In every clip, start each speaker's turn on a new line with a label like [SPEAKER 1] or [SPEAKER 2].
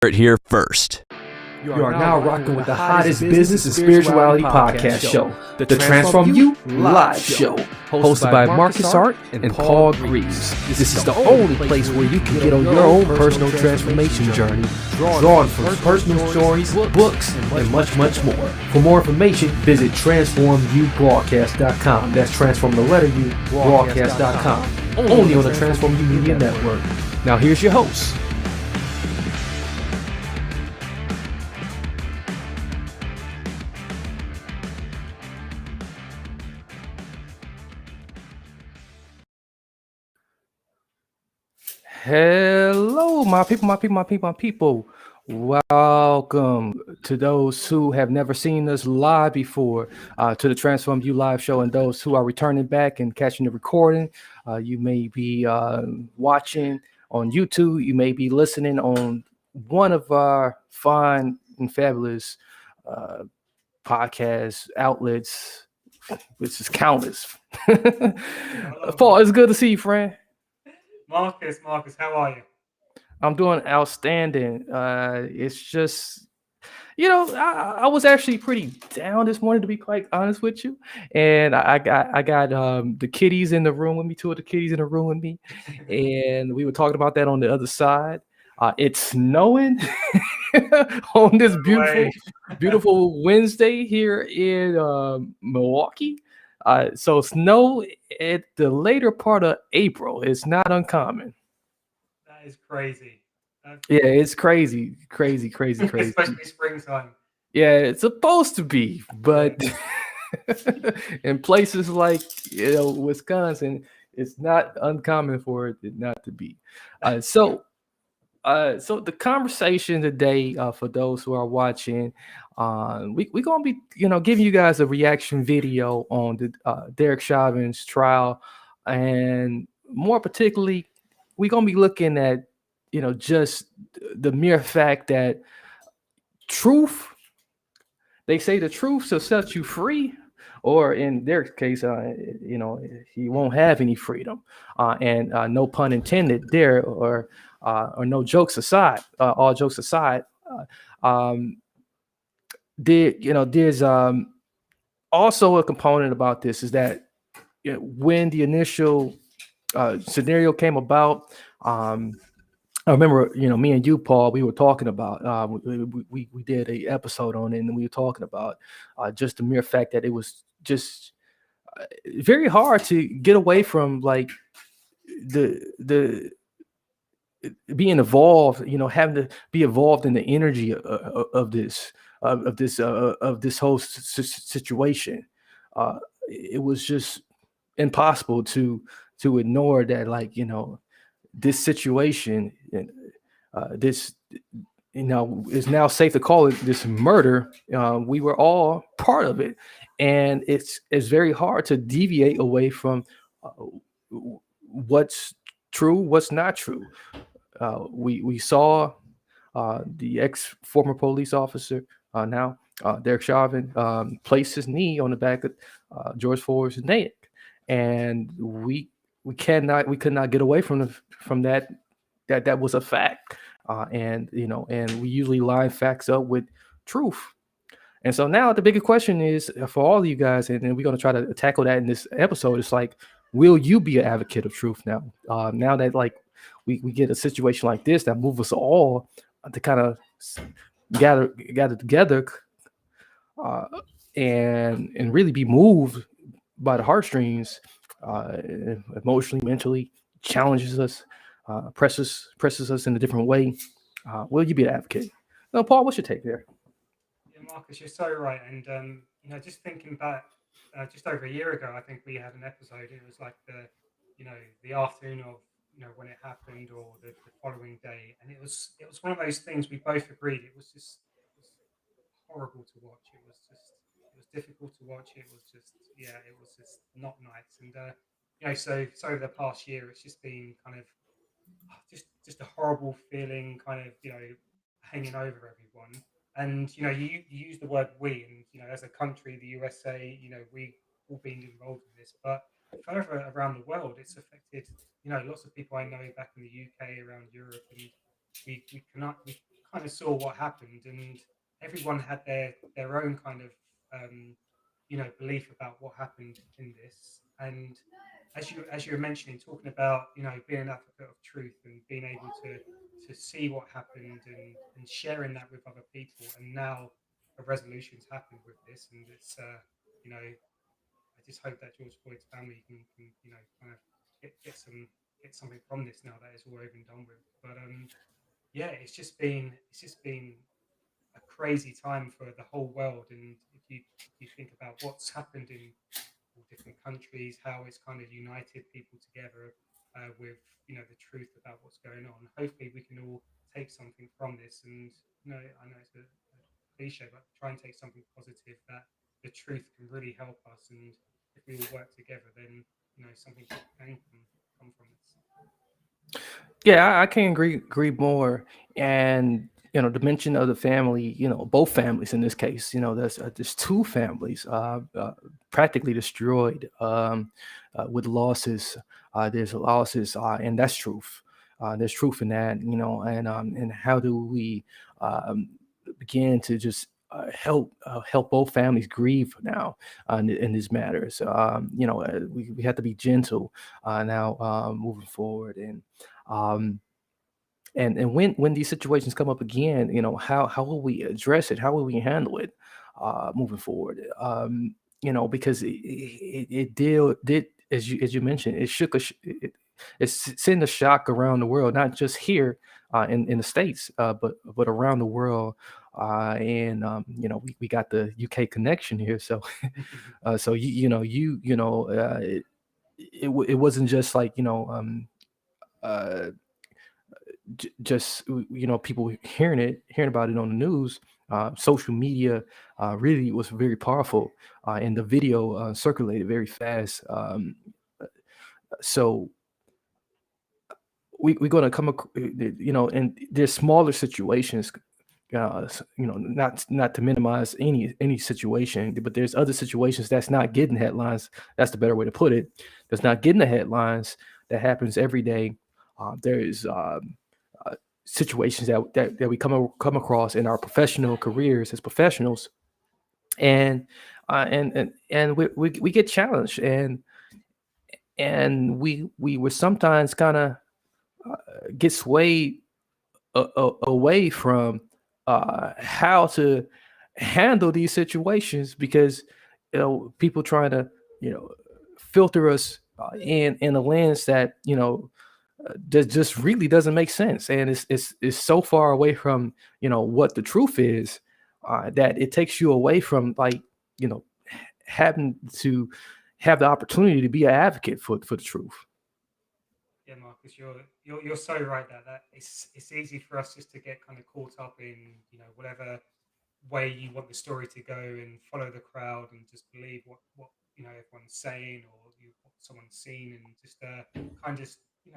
[SPEAKER 1] it here first.
[SPEAKER 2] You are now rocking with the hottest business and spirituality podcast show, the Transform You Live Show, hosted by Marcus Hart and Paul Greaves. This is the only place where you can get on your own personal transformation journey, drawn from personal stories, books, and much, much more. For more information, visit transformubroadcast.com. That's transform the letter U, broadcast.com. Only on the Transform You Media Network. Now here's your host. Hello, my people. Welcome to those who have never seen us live before, to the Transform You Live Show, and those who are returning back and catching the recording. You may be watching on YouTube. You may be listening on one of our fine and fabulous podcast outlets, which is countless. Paul, it's good to see you, friend.
[SPEAKER 3] Marcus, how are you?
[SPEAKER 2] I'm doing outstanding. It's just, I was actually pretty down this morning, to be quite honest with you. And I got the kitties in the room with me, two of the kitties in the room with me, and we were talking about that on the other side. It's snowing on this beautiful Wednesday here in Milwaukee. So snow at the later part of April is not uncommon.
[SPEAKER 3] That is crazy.
[SPEAKER 2] Yeah, it's crazy.
[SPEAKER 3] Especially springtime.
[SPEAKER 2] Yeah, it's supposed to be, but in places like Wisconsin, it's not uncommon for it not to be. So the conversation today, for those who are watching, we're gonna be giving you guys a reaction video on the Derek Chauvin's trial, and more particularly, we're gonna be looking at just the mere fact that they say the truth will set you free, or in Derek's case, he won't have any freedom, and no pun intended there, or no jokes aside, all jokes aside, there's also a component about this is that when the initial scenario came about, I remember, me and you, Paul, we were talking about, we did a episode on it, and we were talking about just the mere fact that it was just very hard to get away from, like, the being involved, having to be involved in the energy of this whole situation. It was just impossible to ignore that, like, this situation, this is now safe to call it this murder. We were all part of it, and it's very hard to deviate away from what's true, what's not true. We saw the former police officer, now Derek Chauvin, place his knee on the back of George Floyd's neck, and we could not get away from that was a fact, and we usually line facts up with truth. And so now the bigger question is, for all of you guys, and we're going to try to tackle that in this episode. It's like, will you be an advocate of truth now? Now that, like, we get a situation like this that moves us all to kind of gather together, and really be moved by the heartstrings, emotionally, mentally, challenges us, presses us in a different way. Will you be an advocate? No, Paul, what's your take there?
[SPEAKER 3] Yeah, Marcus, you're so right. And just thinking back, just over a year ago, I think we had an episode. It was like the afternoon of when it happened, or the following day, and it was one of those things we both agreed it was horrible to watch. It was difficult to watch. It was just not nice. And so over the past year, it's just been kind of just a horrible feeling, kind of hanging over everyone. And you use the word we, and as a country, the USA, we all been involved in this, but further around the world, it's affected lots of people I know back in the UK, around Europe, and we kind of saw what happened, and everyone had their own kind of belief about what happened in this. And as you were mentioning, talking about being an advocate of truth and being able to see what happened and sharing that with other people, and now a resolution's happened with this, and it's you know I just hope that George Floyd's family can kind of get something from this now that it's all over and done with. But yeah, it's just been a crazy time for the whole world. And if you think about what's happened in all different countries, how it's kind of united people together with the truth about what's going on. Hopefully, we can all take something from this. And I know it's a cliche, but try and take something positive that the truth can really help us. And if we all work together, then something good can come from this.
[SPEAKER 2] Yeah, I can't agree more. And the mention of the family, both families in this case, there's two families practically destroyed with losses. There's losses, and that's truth. There's truth in that, and how do we um, begin to just help both families grieve now in these matters. We have to be gentle now moving forward, um, and when these situations come up again, how will we address it? How will we handle it moving forward? Because it did, as you mentioned, it shook it sent a shock around the world, not just here in the states, but around the world. And we got the UK connection here, so so it wasn't just like uh, just people hearing about it on the news. Social media really was very powerful, and the video circulated very fast. So we're going to and there's smaller situations. Not to minimize any situation, but there's other situations that's not getting headlines. That's the better way to put it. That's not getting the headlines. That happens every day. There is uh, situations that we come across in our professional careers as professionals, and we get challenged, and we were sometimes kind of get swayed away from how to handle these situations, because people trying to you know filter us in a lens that that just really doesn't make sense, and it's so far away from what the truth is, that it takes you away from, like, having to have the opportunity to be an advocate for the truth.
[SPEAKER 3] Yeah, Marcus, you're so right that it's easy for us just to get kind of caught up in whatever way you want the story to go and follow the crowd and just believe what everyone's saying, or what someone's seen, and just kind of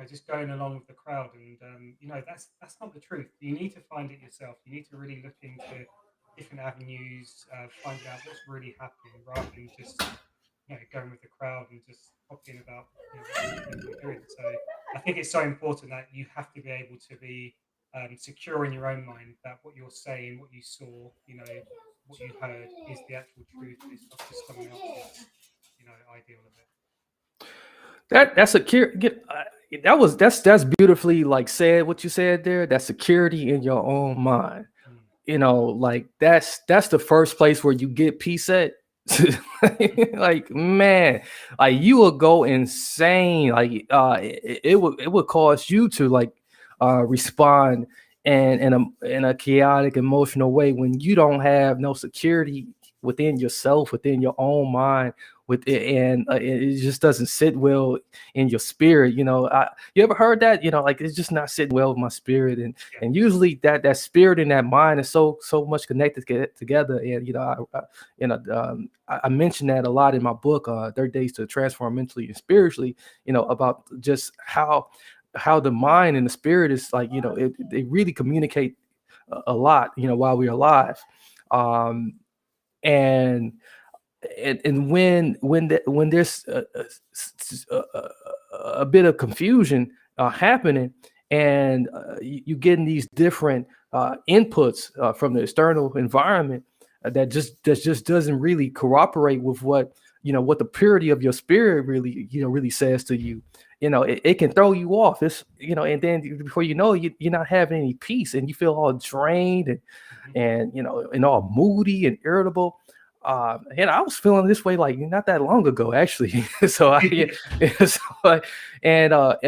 [SPEAKER 3] just going along with the crowd. And that's not the truth. You need to find it yourself. You need to really look into different avenues, finding out what's really happening, rather than just going with the crowd and just copying about what other people are doing. So I think it's so important that you have to be able to be secure in your own mind that what you're saying, what you saw, what you heard is the actual truth. It's not just someone else's, ideal of it.
[SPEAKER 2] That's a that's beautifully, like, said, what you said there. That's security in your own mind.
[SPEAKER 3] Mm.
[SPEAKER 2] Like, that's the first place where you get peace at. Like, man, like, you will go insane. Like, it would cause you to, like, respond in a chaotic emotional way when you don't have no security within yourself, within your own mind, with it, and it just doesn't sit well in your spirit. You ever heard that? Like, it's just not sitting well with my spirit, and
[SPEAKER 3] Yeah.
[SPEAKER 2] and usually that spirit and that mind is so much connected together. And I mentioned that a lot in my book, 30 Days to Transform Mentally and Spiritually. About just how the mind and the spirit is, like, they really communicate a lot, while we're alive. um and when there's a bit of confusion happening, and you getting these different inputs from the external environment that just doesn't really cooperate with what what the purity of your spirit really really says to you. It can throw you off. It's and then before you know it, you're not having any peace, and you feel all drained
[SPEAKER 3] Mhm.
[SPEAKER 2] and all moody and irritable. And I was feeling this way like not that long ago, actually. so I, so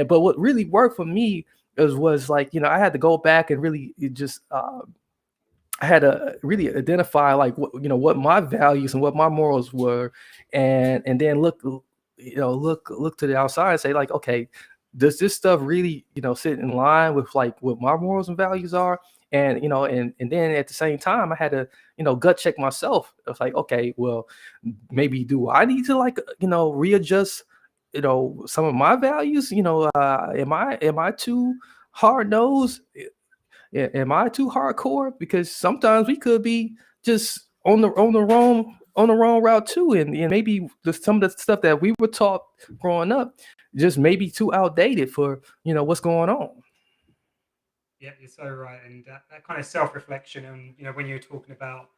[SPEAKER 2] but what really worked for me was like I had to go back and really just I had to really identify like what my values and what my morals were, and then look to the outside and say like, okay, does this stuff really sit in line with like what my morals and values are? And and then at the same time, I had to gut check myself. It's like, okay, well, maybe do I need to like readjust some of my values? Am I too hard nosed? Am I too hardcore? Because sometimes we could be just on the wrong route too, and maybe some of the stuff that we were taught growing up just maybe too outdated for what's going on.
[SPEAKER 3] Yeah, you're so right. And that kind of self-reflection, and when you're talking about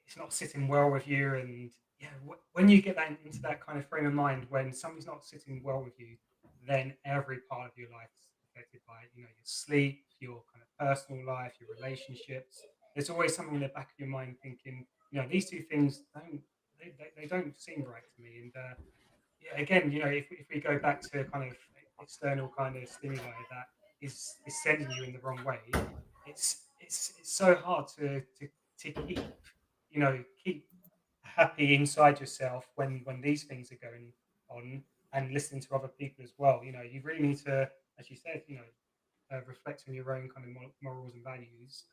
[SPEAKER 3] it's not sitting well with you, and yeah, when you get that into that kind of frame of mind, when something's not sitting well with you, then every part of your life is affected by it. Your sleep, your kind of personal life, your relationships. There's always something in the back of your mind thinking, these two things they don't seem right to me. And yeah, again, if we go back to kind of external kind of stimuli that is sending you in the wrong way, it's so hard to keep happy inside yourself when these things are going on, and listening to other people as well. You really need to, as you said, reflect on your own kind of morals and values,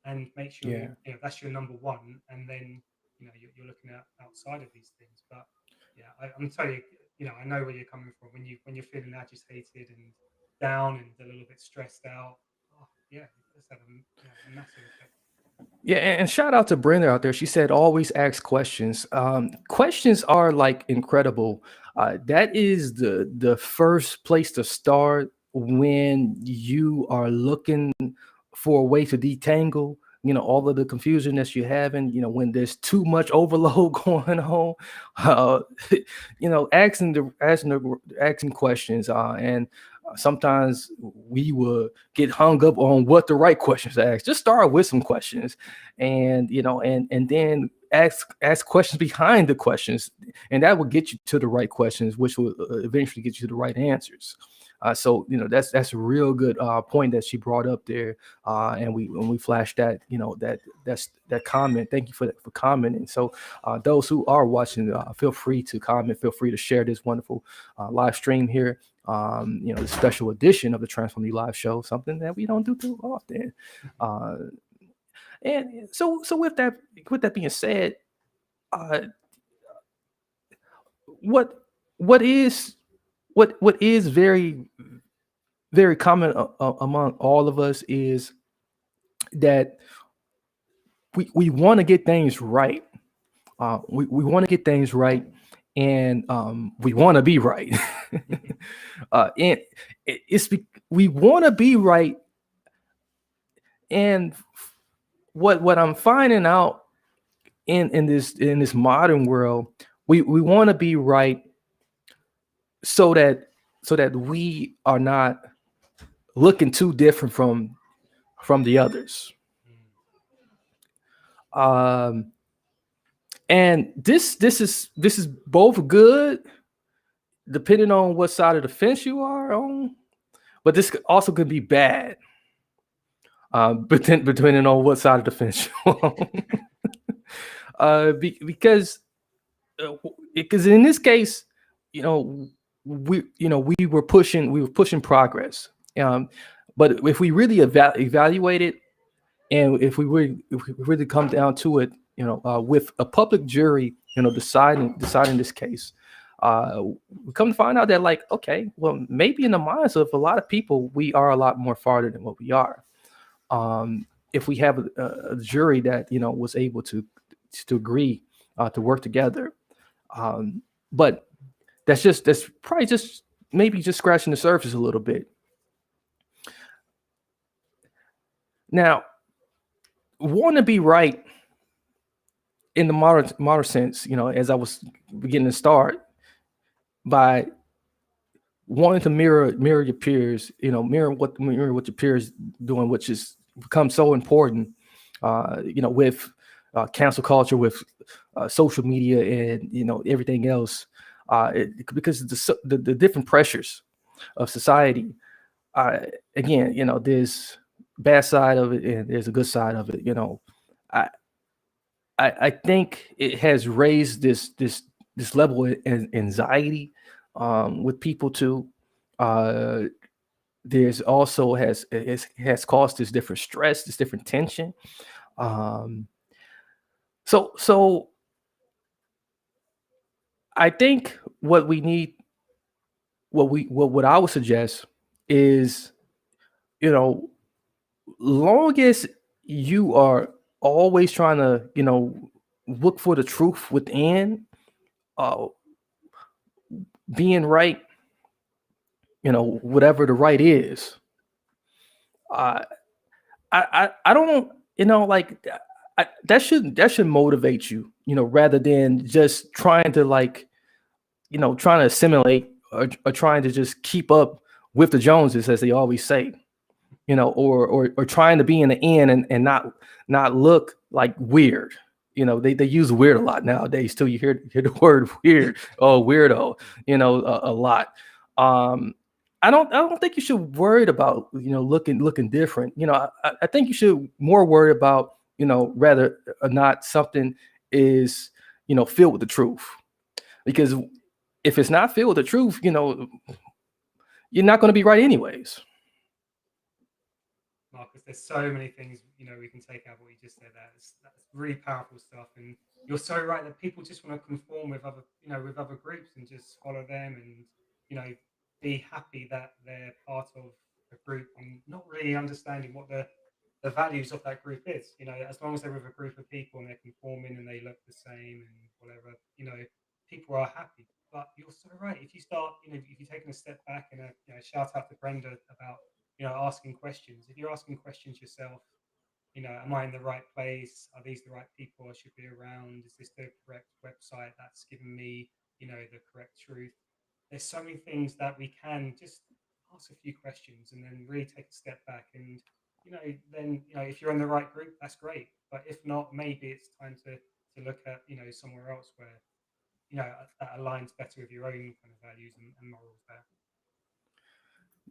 [SPEAKER 3] and make sure
[SPEAKER 2] Yeah.
[SPEAKER 3] that's your number one, and then you're looking at outside of these things. But yeah, I'm telling you, I know where you're coming from when you're feeling agitated and down and a little bit stressed out. Oh, yeah, it does have a massive effect.
[SPEAKER 2] Yeah, and shout out to Brenda out there. She said always ask questions. Questions are like incredible. That is the first place to start when you are looking for a way to detangle all of the confusion that you're having. When there's too much overload going on. uh asking questions, and sometimes we will get hung up on what the right questions to ask. Just start with some questions, and and then ask questions behind the questions, and that will get you to the right questions, which will eventually get you to the right answers. So that's a real good point that she brought up there, and we flashed that that comment. Thank you for commenting. So those who are watching, feel free to comment. Feel free to share this wonderful live stream here. The special edition of the Transform You Live show, something that we don't do too often. Uh, and so with that being said, uh, what what is what is very very common among all of us is that we want to get things right. We want to get things right, and we want to be right. And we want to be right, and what I'm finding out in this modern world, we want to be right so that we are not looking too different from the others.
[SPEAKER 3] Mm.
[SPEAKER 2] Um, and this is both good depending on what side of the fence you are on, but this also could be bad, but then depending on what side of the fence you're on. Because in this case, you know, we were pushing progress. Um, but if we really evaluate it, and if we really come down to it, with a public jury, deciding this case, we come to find out that, like, okay, well, maybe in the minds of a lot of people, we are a lot more farther than what we are. If we have a jury that was able to agree, to work together, but that's probably just maybe just scratching the surface a little bit. Now, want to be right in the modern sense, as I was beginning to start by wanting to mirror your peers, mirror what your peers doing, which has become so important, with cancel culture, with social media, and everything else, because the different pressures of society. Again, there's bad side of it and there's a good side of it. I I think it has raised this level of anxiety with people too. Uh, there's also has caused this different stress, this different tension. Um, so I think what we need, what I would suggest is, you know, long as you are always trying to, look for the truth within, uh, being right, whatever the right is. Uh, I don't, like, that should motivate you, rather than just trying to, like, trying to assimilate, or trying to just keep up with the Joneses, as they always say, or trying to be in the end, and not look like weird. They use weird a lot nowadays too. You hear the word weird, oh, weirdo, a lot. Um, I don't think you should worry about, looking different. I think you should more worry about, rather or not something is, filled with the truth. Because if it's not filled with the truth, you're not going to be right anyways.
[SPEAKER 3] Marcus. There's so many things we can take out what you just said. That's really powerful stuff, and you're so right that people just want to conform with other with other groups and just follow them, and you know be happy that they're part of a group and not really understanding what the values of that group is. As long as they're with a group of people and they're conforming and they look the same and whatever, people are happy. But you're so right. If you start, if you're taking a step back and shout out to Brenda about asking questions. If you're asking questions yourself, am I in the right place? Are these the right people I should be around? Is this the correct website that's giving me, the correct truth? There's so many things that we can just ask a few questions and then really take a step back. And, then, if you're in the right group, that's great. But if not, maybe it's time to look at, somewhere else where, that aligns better with your own kind of values and morals there.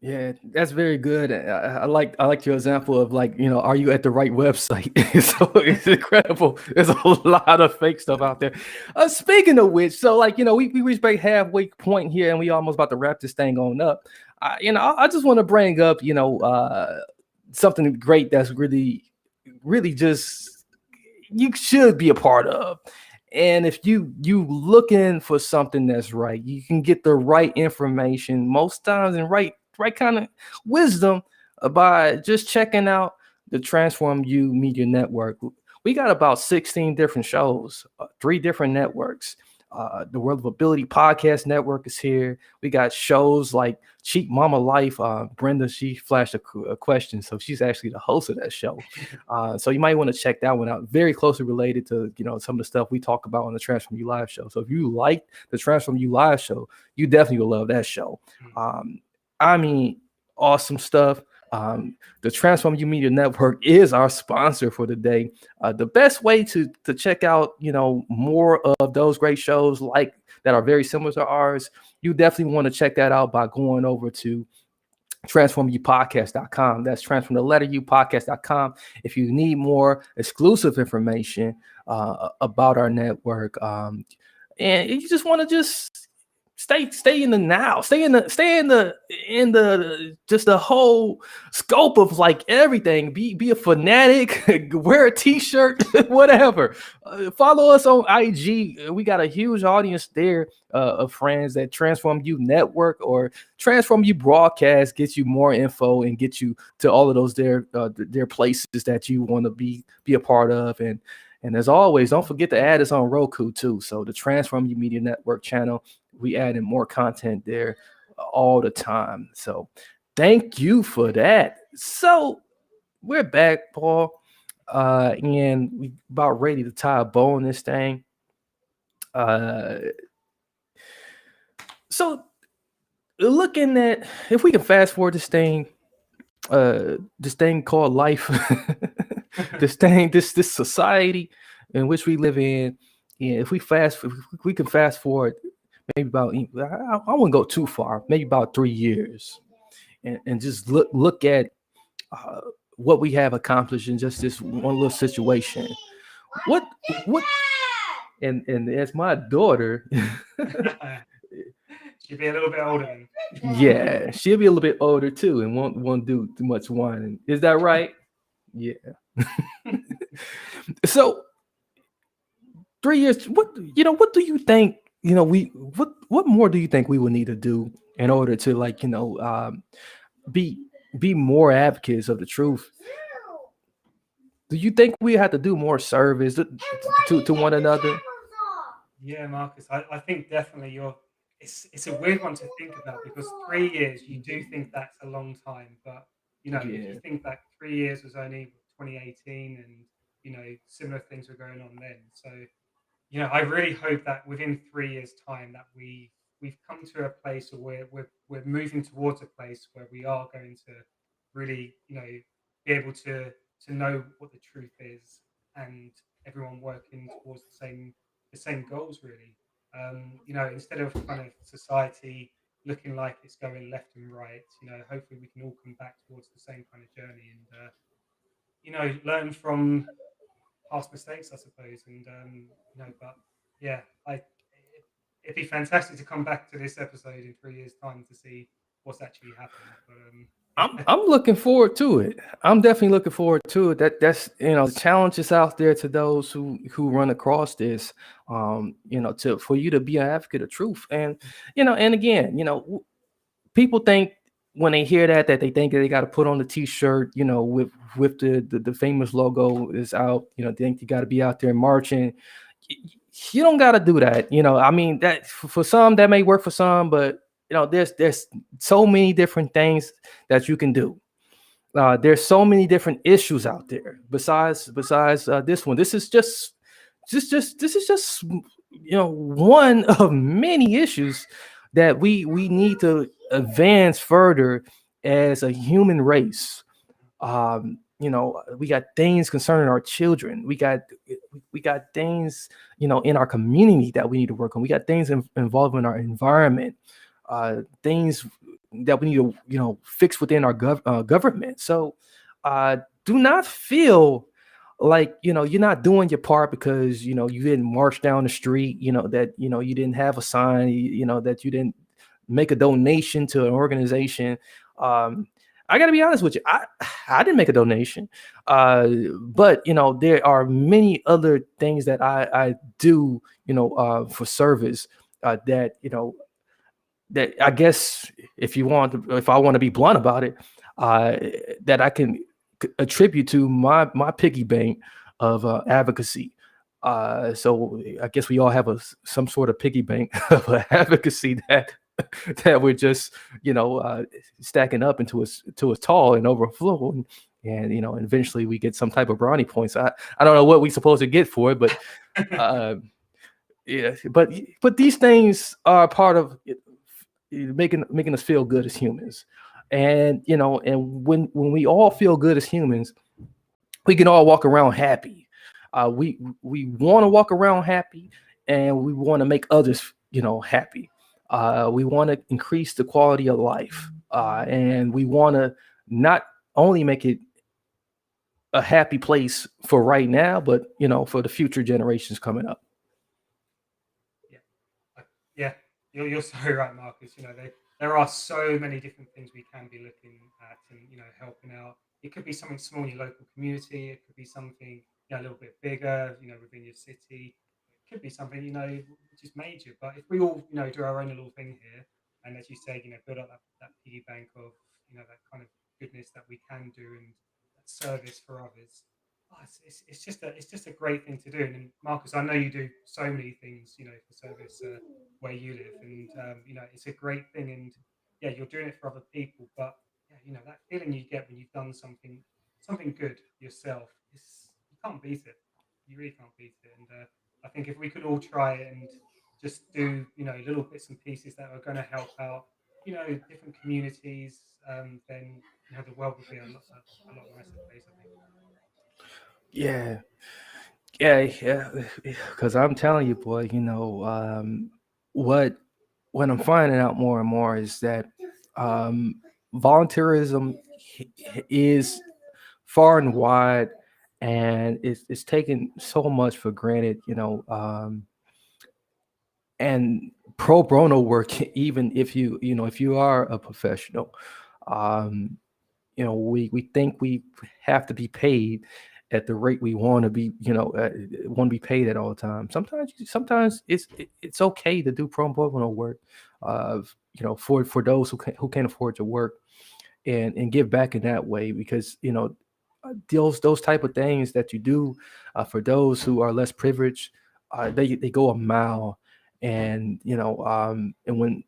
[SPEAKER 2] Yeah, that's very good. I like your example of, like, are you at the right website? So it's incredible. There's a lot of fake stuff out there. Speaking of which, so, like, we reached back halfway point here, and we almost about to wrap this thing on up. I just want to bring up, something great that's really, really just you should be a part of. And if you looking for something that's right, you can get the right information most times, and right kind of wisdom, by just checking out the Transform You Media Network. We got about 16 different shows, three different networks. The World of Ability Podcast Network is here. We got shows like Cheap Mama Life. Brenda, she flashed a question, so she's actually the host of that show. So you might want to check that one out. Very closely related to some of the stuff we talk about on the Transform You Live show. So if you like the Transform You Live show, you definitely will love that show. I mean, awesome stuff. The Transform You Media Network is our sponsor for the day. The best way to check out, more of those great shows like that are very similar to ours, you definitely want to check that out by going over to transformupodcast.com. That's transform the letter U podcast.com. If you need more exclusive information about our network, and you just want to just stay in the now, stay in the just the whole scope of, like, everything, be a fanatic, wear a t-shirt, whatever. Follow us on IG. We got a huge audience there, of friends that Transform You Network or Transform You Broadcast gets you more info and get you to all of those their places that you want to be a part of. And as always, don't forget to add us on Roku too. So the Transform You Media Network channel, we add in more content there all the time. So thank you for that. So we're back, Paul. And we about ready to tie a bow on this thing. Uh, so looking at if we can fast forward this thing called life, this society in which we live in. Yeah, if we can fast forward maybe about I wouldn't go too far, maybe about 3 years, and just look at uh, what we have accomplished in just this one little situation. What what and as my daughter,
[SPEAKER 3] She'd be a little bit older than.
[SPEAKER 2] yeah, she'll be a little bit older too, and won't do too much whining. Is that right? Yeah. So 3 years. What do you think? We what more do you think we would need to do in order to be be more advocates of the truth? Do you think we have to do more service to one another?
[SPEAKER 3] Yeah, Marcus, I think definitely you're. It's a weird one to think about because 3 years you do think that's a long time, but if you
[SPEAKER 2] Yeah.
[SPEAKER 3] think back, 3 years was only 2018, and similar things were going on then. So I really hope that within 3 years' time that we've come to a place where we're moving towards a place where we are going to really, be able to know what the truth is, and everyone working towards the same goals really. Instead of kind of society looking like it's going left and right, hopefully we can all come back towards the same kind of journey and learn from past mistakes, I suppose. And but yeah, it'd be fantastic to come back to this episode in 3 years' time to see what's actually happened. But yeah,
[SPEAKER 2] I'm looking forward to it. I'm definitely looking forward to it. That's the challenges out there to those who run across this. To for you to be an advocate of truth, and again, people think when they hear that they think that they got to put on the t-shirt, with the famous logo is out. They think you got to be out there marching. You don't got to do that. I mean, that for some that may work for some, but there's so many different things that you can do. There's so many different issues out there besides this one. This is just this is just one of many issues that we need to advance further as a human race. We got things concerning our children. We got things in our community that we need to work on. We got things involving our environment, things that we need to fix within our government. So do not feel like you're not doing your part because you didn't march down the street, that you didn't have a sign, that you didn't make a donation to an organization. I got to be honest with you, I didn't make a donation, but there are many other things that I do for service, that I guess if I want to be blunt about it, uh, that I can attribute to my piggy bank of advocacy. So I guess we all have some sort of piggy bank of advocacy that we're just stacking up into a tall and overflowing, and eventually we get some type of brownie points. I don't know what we're supposed to get for it, but uh, yeah, but these things are part of making us feel good as humans. And and when we all feel good as humans, we can all walk around happy. We want to walk around happy, and we want to make others happy. We want to increase the quality of life, and we want to not only make it a happy place for right now, but for the future generations coming up.
[SPEAKER 3] yeah, yeah, you're so right, Marcus. There are so many different things we can be looking at and helping out. It could be something small in your local community. It could be something a little bit bigger, within your city. It could be something which is major. But if we all do our own little thing here, and as you said, build up that piggy bank of that kind of goodness that we can do and that service for others. Oh, it's just a great thing to do. And Marcus, I know you do so many things, for service where you live, and it's a great thing. And yeah, you're doing it for other people, but yeah, that feeling you get when you've done something good yourself can't beat it. You really can't beat it. And I think if we could all try it and just do, little bits and pieces that are going to help out, different communities, then the world would be a lot nicer place, I think.
[SPEAKER 2] Yeah, yeah. Because I'm telling you, boy, what what I'm finding out more and more is that um, volunteerism is far and wide, and it's taken so much for granted, and pro bono work, even if you are a professional, um, we think we have to be paid at the rate we want to be, want to be paid at all the time. Sometimes it's okay to do pro bono work, for those who can't afford to work, and give back in that way, because those type of things that you do for those who are less privileged, they go a mile. And and when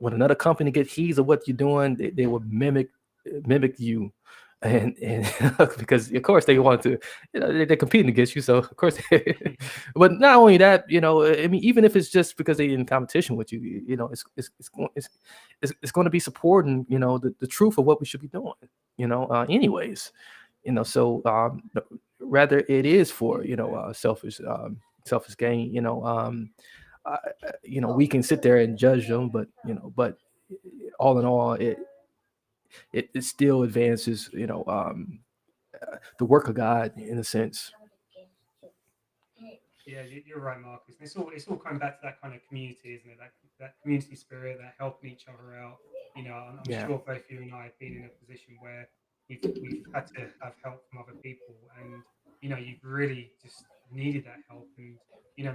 [SPEAKER 2] another company gets heeds of what you're doing, they will mimic you. And because of course they want to, they're competing against you, so of course. But not only that, I mean, even if it's just because they're in competition with you, it's going to be supporting, the truth of what we should be doing, anyways. So rather it is for, selfish gain, uh, we can sit there and judge them, but all in all, it still advances, the work of God in a sense.
[SPEAKER 3] Yeah, you're right, Marcus. And it's all coming back to that kind of community, isn't it? That community spirit, that helping each other out. I'm
[SPEAKER 2] Yeah.
[SPEAKER 3] sure both you and I have been in a position where we've had to have help from other people, and you've really just needed that help, and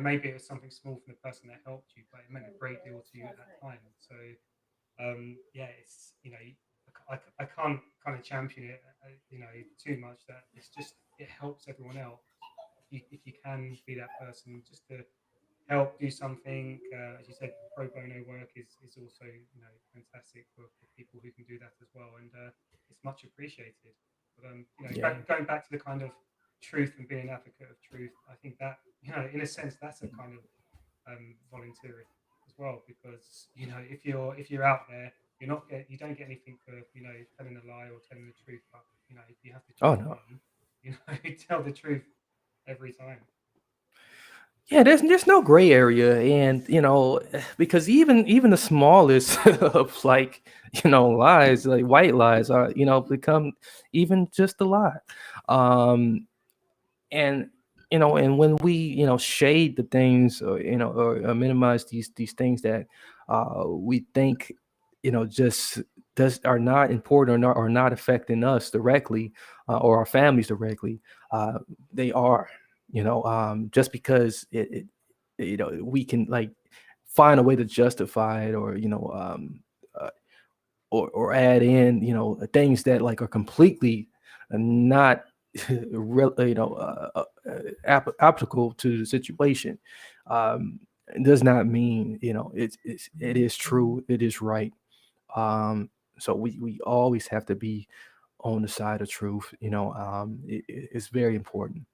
[SPEAKER 3] maybe it was something small from the person that helped you, but it meant a great deal to you at that time. So yeah, it's I can't kind of champion it, too much. That it's just it helps everyone else. If you can be that person just to help do something, as you said, pro bono work is also fantastic for people who can do that as well, and it's much appreciated. But
[SPEAKER 2] Yeah.
[SPEAKER 3] going back to the kind of truth and being an advocate of truth, I think that in a sense that's a kind of volunteering as well, because if you're out there, you don't get anything for telling a lie or telling the truth, but if you have to
[SPEAKER 2] Oh
[SPEAKER 3] choose
[SPEAKER 2] no.
[SPEAKER 3] one, tell the truth every time.
[SPEAKER 2] Yeah, there's no gray area, and because even the smallest of, like, lies, like white lies, are, become even just a lie. Um, and and when we, shade the things, or or minimize these things that we think, just does are not important, or not affecting us directly, or our families directly, uh, they are, just because we can, like, find a way to justify it, or uh, or add in, things that, like, are completely not real, applicable to the situation. It does not mean, it is true, it is right. So we always have to be on the side of truth. It's very important.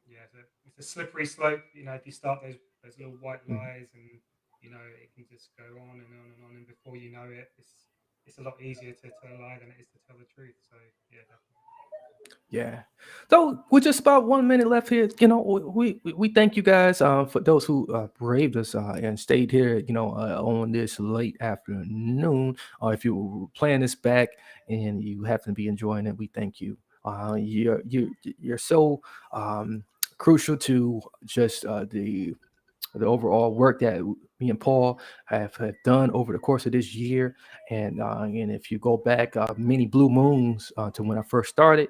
[SPEAKER 3] Yeah, it's a slippery slope. If you start those little white
[SPEAKER 2] Mhm.
[SPEAKER 3] lies, and it can just go on and on and on, and before you know it, it's a lot easier to tell a lie than it is to tell the truth. So yeah, definitely.
[SPEAKER 2] Yeah. So we're just about 1 minute left here. We thank you guys, for those who braved us, and stayed here, on this late afternoon. If you were playing this back and you happen to be enjoying it, we thank you. You're so crucial to just the overall work that me and Paul have done over the course of this year. And if you go back many blue moons to when I first started,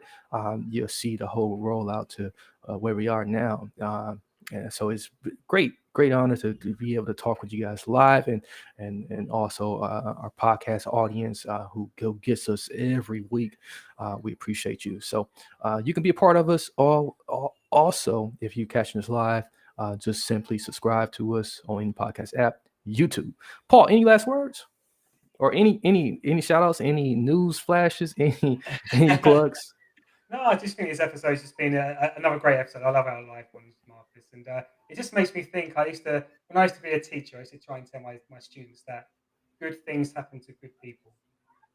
[SPEAKER 2] you'll see the whole rollout to where we are now. And so it's great honor to be able to talk with you guys live, and also our podcast audience, who gets us every week. We appreciate you. So you can be a part of us all also if you're catching us live. Just simply subscribe to us on any podcast app, YouTube. Paul, any last words, or any shout outs, any news flashes, any plugs?
[SPEAKER 3] No, I just think this episode's just been another great episode. I love our live ones, Marcus, and it just makes me think. When I used to be a teacher, I used to try and tell my students that good things happen to good people,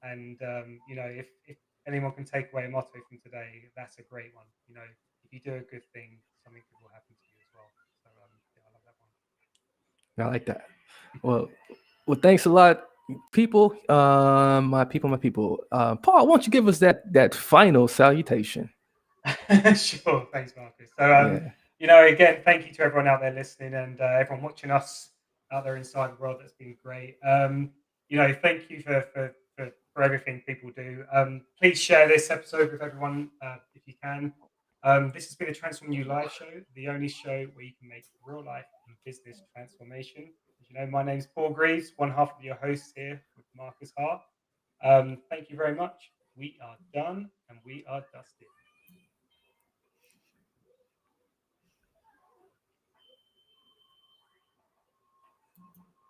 [SPEAKER 3] and if anyone can take away a motto from today, that's a great one. If you do a good thing, something good will happen to you as well. So yeah, I love that one.
[SPEAKER 2] I like that. Well, thanks a lot, people. My people, my people. Paul, why don't you give us that final salutation?
[SPEAKER 3] Sure, thanks, Marcus. So,
[SPEAKER 2] Yeah.
[SPEAKER 3] again, thank you to everyone out there listening and everyone watching us out there inside the world. That's been great. Thank you for everything people do. Please share this episode with everyone if you can. This has been a Transform You live show, the only show where you can make real life and business transformation. As you know, my name is Paul Greaves, one half of your hosts here with Marcus Hart. Thank you very much. We are done and we are dusted.